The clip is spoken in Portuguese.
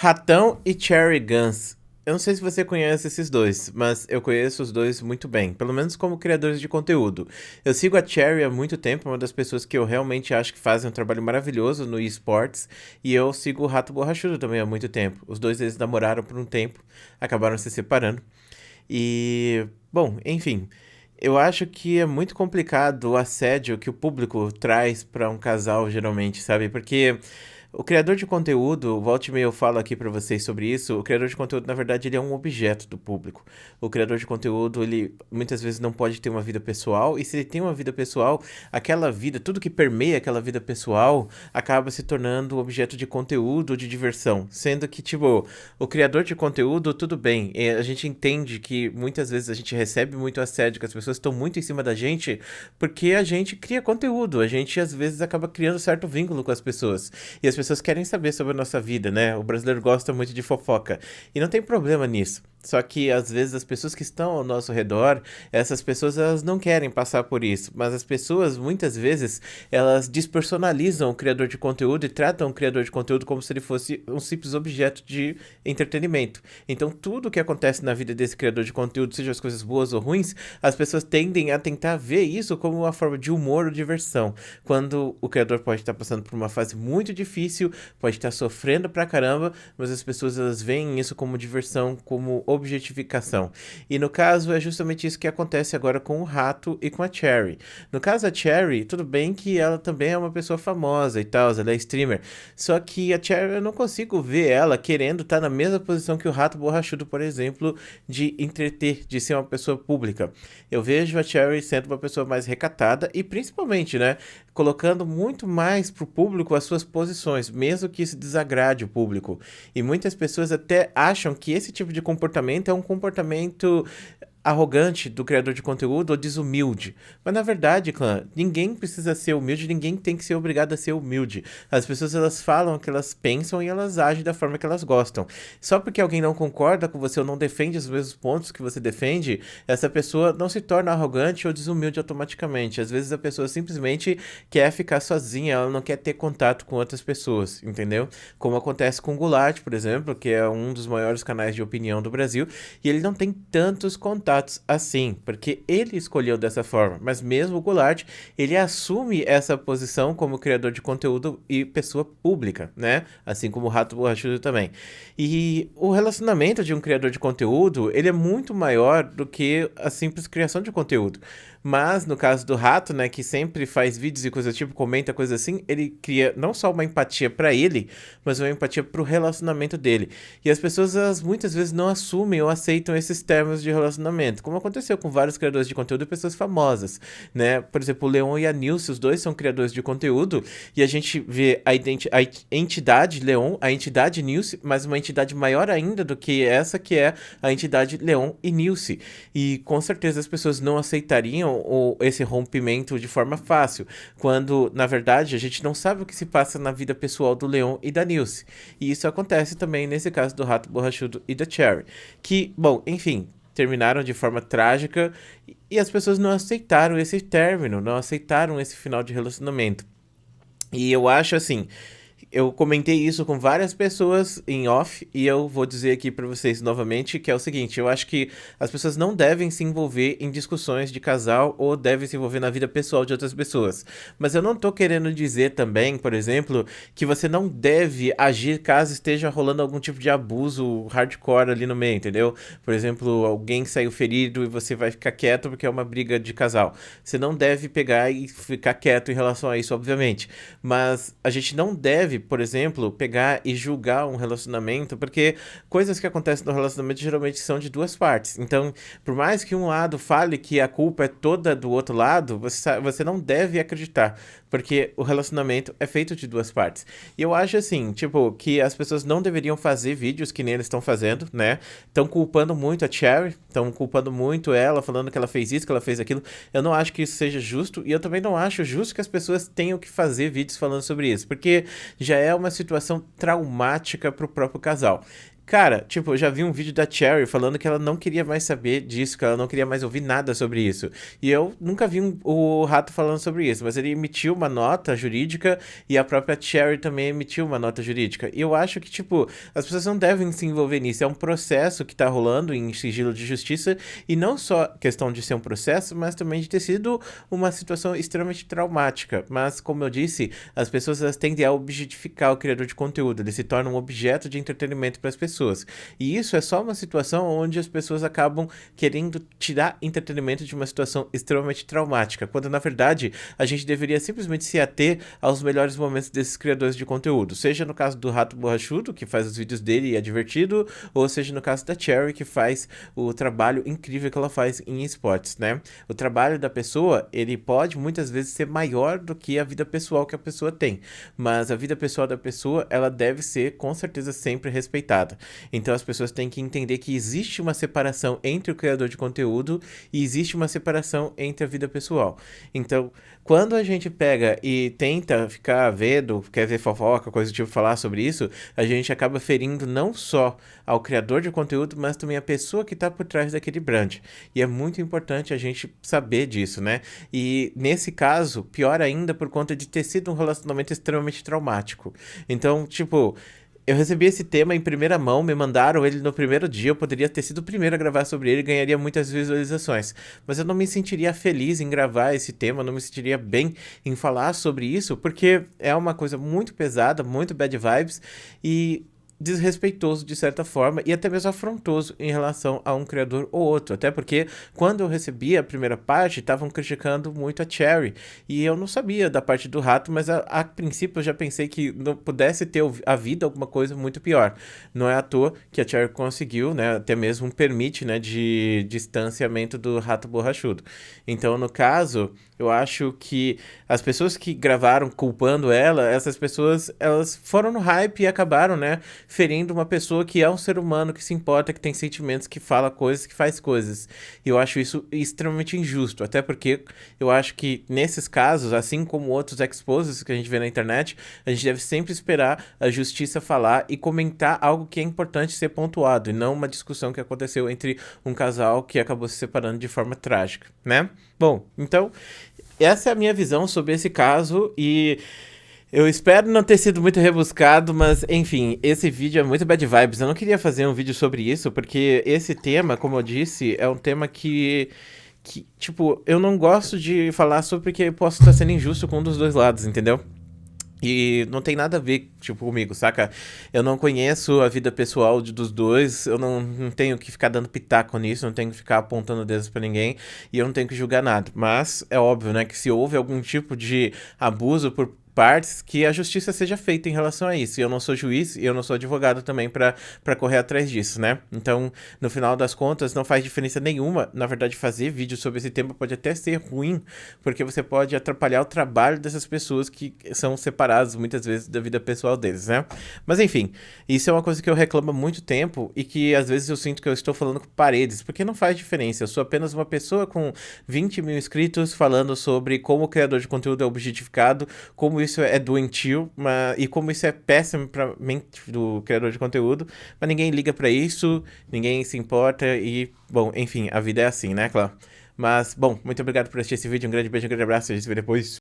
Ratão e Cherry Guns. Eu não sei se você conhece esses dois, mas eu conheço os dois muito bem, pelo menos como criadores de conteúdo. Eu sigo a Cherry há muito tempo, é uma das pessoas que eu realmente acho que fazem um trabalho maravilhoso no esportes, e eu sigo o Rato Borrachudo também há muito tempo. Os dois eles namoraram por um tempo, acabaram se separando. E, bom, enfim, eu acho que é muito complicado o assédio que o público traz para um casal, geralmente, sabe? Porque o criador de conteúdo, volte e meia eu falo aqui pra vocês sobre isso, o criador de conteúdo, na verdade, ele é um objeto do público. O criador de conteúdo, ele muitas vezes não pode ter uma vida pessoal, e se ele tem uma vida pessoal, aquela vida, tudo que permeia aquela vida pessoal, acaba se tornando objeto de conteúdo, de diversão. Sendo que, tipo, o criador de conteúdo, tudo bem, a gente entende que muitas vezes a gente recebe muito assédio, que as pessoas estão muito em cima da gente, porque a gente cria conteúdo, a gente às vezes acaba criando certo vínculo com as pessoas. E as pessoas querem saber sobre a nossa vida, né? O brasileiro gosta muito de fofoca. E não tem problema nisso. Só que às vezes as pessoas que estão ao nosso redor, essas pessoas elas não querem passar por isso, mas as pessoas muitas vezes elas despersonalizam o criador de conteúdo e tratam o criador de conteúdo como se ele fosse um simples objeto de entretenimento. Então tudo que acontece na vida desse criador de conteúdo, seja as coisas boas ou ruins, as pessoas tendem a tentar ver isso como uma forma de humor ou diversão, quando o criador pode estar passando por uma fase muito difícil, pode estar sofrendo pra caramba, mas as pessoas elas veem isso como diversão, como objetificação. E no caso é justamente isso que acontece agora com o Rato e com a Cherry. No caso a Cherry, tudo bem que ela também é uma pessoa famosa e tal, ela é streamer. Só que a Cherry eu não consigo ver ela querendo estar na mesma posição que o Rato Borrachudo, por exemplo, de entreter, de ser uma pessoa pública. Eu vejo a Cherry sendo uma pessoa mais recatada e principalmente, né, colocando muito mais pro público as suas posições, mesmo que isso desagrade o público. E muitas pessoas até acham que esse tipo de comportamento é um comportamento arrogante do criador de conteúdo ou desumilde. Mas na verdade, clã, ninguém precisa ser humilde, ninguém tem que ser obrigado a ser humilde. As pessoas elas falam o que elas pensam e elas agem da forma que elas gostam. Só porque alguém não concorda com você ou não defende os mesmos pontos que você defende, essa pessoa não se torna arrogante ou desumilde automaticamente. Às vezes a pessoa simplesmente quer ficar sozinha, ela não quer ter contato com outras pessoas, entendeu? Como acontece com o Goulart, por exemplo, que é um dos maiores canais de opinião do Brasil, e ele não tem tantos contatos assim, porque ele escolheu dessa forma. Mas mesmo o Goulart, ele assume essa posição como criador de conteúdo e pessoa pública, né? Assim como o Rato Borrachudo também. E o relacionamento de um criador de conteúdo, ele é muito maior do que a simples criação de conteúdo. Mas no caso do Rato, né, que sempre faz vídeos e coisa do tipo, comenta coisa assim, ele cria não só uma empatia pra ele, mas uma empatia pro relacionamento dele. E as pessoas, elas muitas vezes não assumem ou aceitam esses termos de relacionamento, como aconteceu com vários criadores de conteúdo e pessoas famosas, né? Por exemplo, o Leon e a Nilce, os dois são criadores de conteúdo, e a gente vê a entidade Leon, a entidade Nilce, mas uma entidade maior ainda do que essa, que é a entidade Leon e Nilce. E com certeza as pessoas não aceitariam esse rompimento de forma fácil, quando na verdade a gente não sabe o que se passa na vida pessoal do Leon e da Nilce. E isso acontece também nesse caso do Rato Borrachudo e da Cherry, que, bom, enfim, terminaram de forma trágica e as pessoas não aceitaram esse término, não aceitaram esse final de relacionamento. E eu acho assim, eu comentei isso com várias pessoas em off e eu vou dizer aqui pra vocês novamente que é o seguinte, eu acho que as pessoas não devem se envolver em discussões de casal ou devem se envolver na vida pessoal de outras pessoas. Mas eu não tô querendo dizer também, por exemplo, que você não deve agir caso esteja rolando algum tipo de abuso hardcore ali no meio, entendeu? Por exemplo, alguém saiu ferido e você vai ficar quieto porque é uma briga de casal. Você não deve pegar e ficar quieto em relação a isso, obviamente. Mas a gente não deve, por exemplo, pegar e julgar um relacionamento, porque coisas que acontecem no relacionamento geralmente são de duas partes. Então, por mais que um lado fale que a culpa é toda do outro lado, você não deve acreditar, porque o relacionamento é feito de duas partes. E eu acho assim, tipo, que as pessoas não deveriam fazer vídeos que nem eles estão fazendo, né? Estão culpando muito a Cherry, estão culpando muito ela, falando que ela fez isso, que ela fez aquilo. Eu não acho que isso seja justo, e eu também não acho justo que as pessoas tenham que fazer vídeos falando sobre isso, porque já é uma situação traumática pro próprio casal. Cara, tipo, eu já vi um vídeo da Cherry falando que ela não queria mais saber disso, que ela não queria mais ouvir nada sobre isso. E eu nunca vi o Rato falando sobre isso, mas ele emitiu uma nota jurídica e a própria Cherry também emitiu uma nota jurídica. E eu acho que, tipo, as pessoas não devem se envolver nisso. É um processo que tá rolando em sigilo de justiça e não só questão de ser um processo, mas também de ter sido uma situação extremamente traumática. Mas, como eu disse, as pessoas elas tendem a objetificar o criador de conteúdo, ele se torna um objeto de entretenimento para as pessoas. E isso é só uma situação onde as pessoas acabam querendo tirar entretenimento de uma situação extremamente traumática, quando na verdade a gente deveria simplesmente se ater aos melhores momentos desses criadores de conteúdo, seja no caso do Rato Borrachudo, que faz os vídeos dele e é divertido, ou seja no caso da Cherry, que faz o trabalho incrível que ela faz em esportes, né? O trabalho da pessoa, ele pode muitas vezes ser maior do que a vida pessoal que a pessoa tem, mas a vida pessoal da pessoa, ela deve ser com certeza sempre respeitada. Então as pessoas têm que entender que existe uma separação entre o criador de conteúdo e existe uma separação entre a vida pessoal. Então, quando a gente pega e tenta ficar vendo, quer ver fofoca, coisa do tipo, falar sobre isso, a gente acaba ferindo não só ao criador de conteúdo, mas também a pessoa que está por trás daquele brand. E é muito importante a gente saber disso, né? E nesse caso, pior ainda por conta de ter sido um relacionamento extremamente traumático. Então, tipo, eu recebi esse tema em primeira mão, me mandaram ele no primeiro dia, eu poderia ter sido o primeiro a gravar sobre ele e ganharia muitas visualizações. Mas eu não me sentiria feliz em gravar esse tema, não me sentiria bem em falar sobre isso, porque é uma coisa muito pesada, muito bad vibes e desrespeitoso de certa forma e até mesmo afrontoso em relação a um criador ou outro. Até porque quando eu recebi a primeira parte, estavam criticando muito a Cherry e eu não sabia da parte do Rato, mas a princípio eu já pensei que não pudesse ter havido alguma coisa muito pior. Não é à toa que a Cherry conseguiu, né, até mesmo um permite, né, de distanciamento do Rato Borrachudo. Então, no caso, eu acho que as pessoas que gravaram culpando ela, essas pessoas, elas foram no hype e acabaram, né, ferindo uma pessoa que é um ser humano, que se importa, que tem sentimentos, que fala coisas, que faz coisas. E eu acho isso extremamente injusto, até porque eu acho que nesses casos, assim como outros exposes que a gente vê na internet, a gente deve sempre esperar a justiça falar e comentar algo que é importante ser pontuado, e não uma discussão que aconteceu entre um casal que acabou se separando de forma trágica, né? Bom, então, essa é a minha visão sobre esse caso e eu espero não ter sido muito rebuscado, mas enfim, esse vídeo é muito bad vibes. Eu não queria fazer um vídeo sobre isso, porque esse tema, como eu disse, é um tema que tipo, eu não gosto de falar sobre porque eu posso estar sendo injusto com um dos dois lados, entendeu? E não tem nada a ver, tipo, comigo, saca? Eu não conheço a vida pessoal dos dois, eu não tenho que ficar dando pitaco nisso, não tenho que ficar apontando dedos pra ninguém e eu não tenho que julgar nada. Mas é óbvio, né, que se houve algum tipo de abuso por partes, que a justiça seja feita em relação a isso. E eu não sou juiz e eu não sou advogado também pra correr atrás disso, né? Então, no final das contas, não faz diferença nenhuma. Na verdade, fazer vídeo sobre esse tema pode até ser ruim, porque você pode atrapalhar o trabalho dessas pessoas que são separadas muitas vezes da vida pessoal deles, né? Mas enfim, isso é uma coisa que eu reclamo há muito tempo e que às vezes eu sinto que eu estou falando com paredes, porque não faz diferença. Eu sou apenas uma pessoa com 20 mil inscritos falando sobre como o criador de conteúdo é objetificado, como isso é doentio e como isso é péssimo para mente do criador de conteúdo, mas ninguém liga para isso, ninguém se importa e, bom, enfim, a vida é assim, né, claro. Mas, bom, muito obrigado por assistir esse vídeo, um grande beijo, um grande abraço, a gente se vê depois.